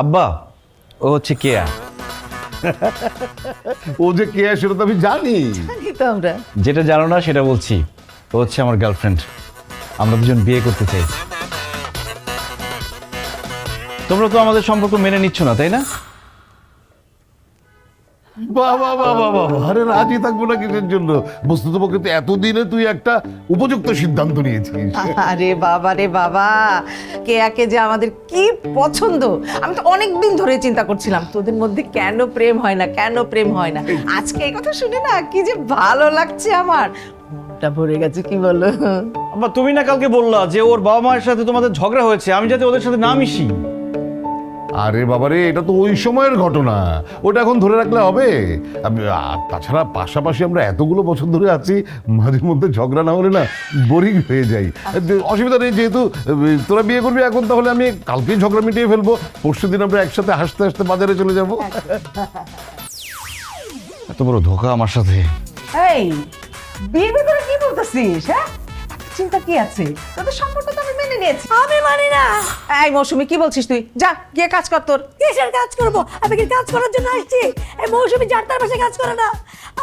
আব্বা ও হচ্ছে কেয়া। ও যে কেয়া সেটা তো আমি জানি। তো আমরা যেটা জানো না সেটা বলছি, ও হচ্ছে আমার গার্লফ্রেন্ড। আমরা দুজন বিয়ে করতে চাই। তোমরা তো আমাদের সম্পর্ক মেনে নিচ্ছ না, তাই না? বাবা বাবা বাবা, আরে রাজি থাকবো না কিসের জন্য? বস্তুতপক্ষে তো এতদিনে তুই একটা উপযুক্ত সিদ্ধান্ত নিয়েছিস। আরে বাবা রে বাবা, কেয়াকে যে আমাদের কি পছন্দ। আমি তো অনেক দিন ধরে চিন্তা করছিলাম তোদের মধ্যে কেন প্রেম হয় না, কেন প্রেম হয় না। আজকে এই কথা শুনে না কি যে ভালো লাগছে আমার, মনটা ভরে গেছে। কি বলো? আব্বা তুমি না কালকে বললা যে ওর বাবা মায়ের সাথে তোমাদের ঝগড়া হয়েছে, আমি যাতে ওদের সাথে না মিশি। আরে বাবারে, এটা তো ওই সময়ের ঘটনা, ওটা এখন ধরে রাখলে হবে? তাছাড়া পাশাপাশি আমরা এতগুলো বছর ধরে আছি, মাঝে মধ্যে ঝগড়া না হলে না বোরিং হয়ে যাই। অসুবিধা নেই, যেহেতু তোরা বিয়ে করবি এখন, তাহলে আমি কালকেই ঝগড়া মিটিয়ে ফেলবো। পরশুদিন আমরা একসাথে হাসতে হাসতে বাজারে চলে যাবো। এত বড় ধোকা আমার সাথে। এই বিয়ের ব্যাপারে কি বলতেছিস? হ্যাঁ, চিন্তা কি আছে? তোদের সম্পর্ক তো আমি মেনে নিয়েছি। আমি মানি না। এই মৌসুমি, কি বলছিস তুই? যা গিয়ে কাজ কর তোর। কিসের কাজ করবো? আমি কি কাজ করার জন্য আসছি? এই মৌসুমি যার তার পাশে কাজ করে না।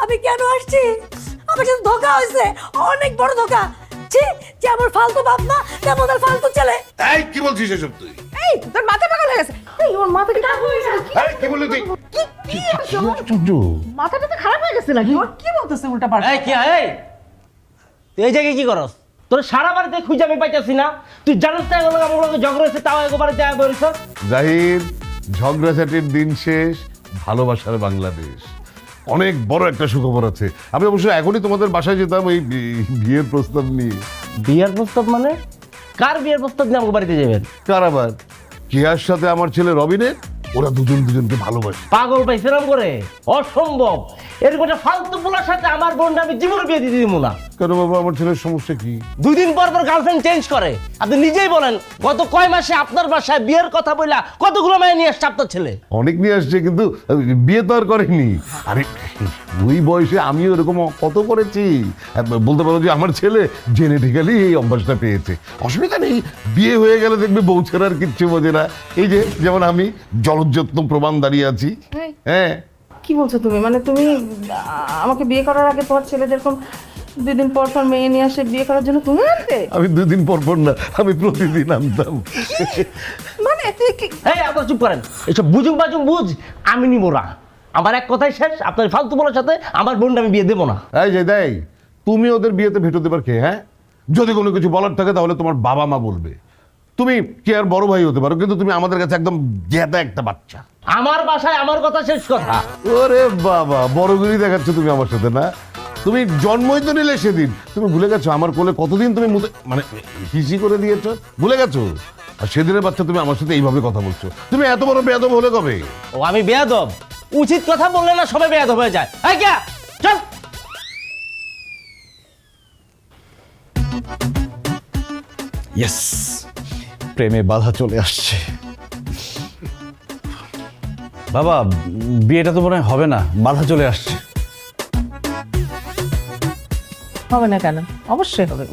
আমি কেন আসছি? আমার সাথে ধোকা হয়েছে, অনেক বড় ধোকা। ছি, যেমন ফালতু বাপ না তেমন তার ফালতু ছেলে। এই কি বলছিস এসব তুই? এই তোর মাথা পাগল হয়ে গেছে। এই ওর মাথা কি খারাপ হয়ে গেছে? এই কি বললি তুই? কি আশ্চর্য! আশ্চর্য! মাথাটা তো খারাপ হয়ে গেছে নাকি? ওর কি বলতেছে উল্টা পাল্টা? এই কি এই তুই এই জায়গায় কি করস? তোর সারা বাড়িতে খুঁজে আমি পাইতাছি না। তুই জানিস না এগুলো আমার লগে ঝগড়া হয়েছে, তাও এগো বাড়িতে আয় বলিস। জাহির, ঝগড়াঝাটির দিন শেষ, ভালোবাসার বাংলাদেশ। অনেক বড় একটা সুখবর আছে। আমি অবশ্য এখনই তোমাদের বাসায় যেতাম ওই বিয়ের প্রস্তাব নিয়ে। বিয়ের প্রস্তাব মানে? কার বিয়ের প্রস্তাব নিয়ে আমার বাড়িতে যাবেন? কার আবার? কেয়ার সাথে আমার ছেলে রবিনের, ওরা দুজন দুজনকে ভালোবাসে। পাগল পাইছিলাম করে? অসম্ভব। এরকম একটা ফালতু পোলার সাথে আমার বোনটা আমি জীবনে বিয়ে দিয়ে দিব না। কেন বাবা, আমার ছেলের সমস্যা কি? 2 দিন পর পর গার্লফ্রেন্ড চেঞ্জ করে। আপনি নিজেই বলেন, গত কয় মাসে আপনার বাসায় বিয়ের কথা বইলা কতগুলো মেয়ে নিয়ে আসছে আপনার ছেলে? অনেক নিয়ে আসছে, কিন্তু বিয়ে তো আর করেনি। আরে ওই বয়সে আমিও এরকম কত করেছি। বলতে পারো যে আমার ছেলে জেনেটিক্যালি এই অভ্যাসটা পেয়েছে। অসুবিধা নেই, বিয়ে হয়ে গেলে দেখবে বউ ছাড়ার কিচ্ছু বোঝে না। এই যে যেমন আমি জলযত্ন প্রমাণ দাঁড়িয়ে আছি। হ্যাঁ, কি বলছো তুমি? মানে তুমি আমাকে বিয়ে করার আগে তোমার ছেলে যেরকম 2 দিন পর পর মেয়ে নিয়ে আসে বিয়ে করার জন্য, তুমি আনতে? আমি 2 দিন পর পর না, আমি প্রতিদিন আনতাম। মানে তুই কি? এই আপনার চুপ করেন। এসব বুঝুক বাজুক বুঝ, আমি নিব না। আমার এক কথাই শেষ, আপনার ফালতু বলার সাথে আমার বোনটা আমি বিয়ে দেবো না। এই যে দেয়, তুমি ওদের বিয়েতে ভেটো দেবার কে? হ্যাঁ, যদি কোনো কিছু বলার থাকে তাহলে তোমার বাবা মা বলবে। তুমি কে আর বড় ভাই হতে পারো, কিন্তু তুমি আমাদের কাছে একদম জেদা একটা বাচ্চা। আমার বাসায় আমার কথা শেষ কথা। ওরে বাবা, বড়গিরি দেখাচ্ছ তুমি আমার সাথে না? তুমি জন্মই তো নিলে সেদিন, তুমি ভুলে গেছো আমার কোলে কতদিন তুমি মানে হিসি করে দিয়েছো? ভুলে গেছো? আর সেদিনের বাচ্চা তুমি আমার সাথে এইভাবে কথা বলছো। তুমি এত বড় বেয়াদব হলে কবে? ও আমি বেয়াদব? উচিত কথা বললে না সবাই বেয়াদব হয়ে যায়। এই কে? চল। ইয়েস, প্রেমে বাধা চলে আসছে। বাবা, বিয়েটা তো মনে হয় হবে না, বাধা চলে আসছে। হবে না কেন? অবশ্যই হবে।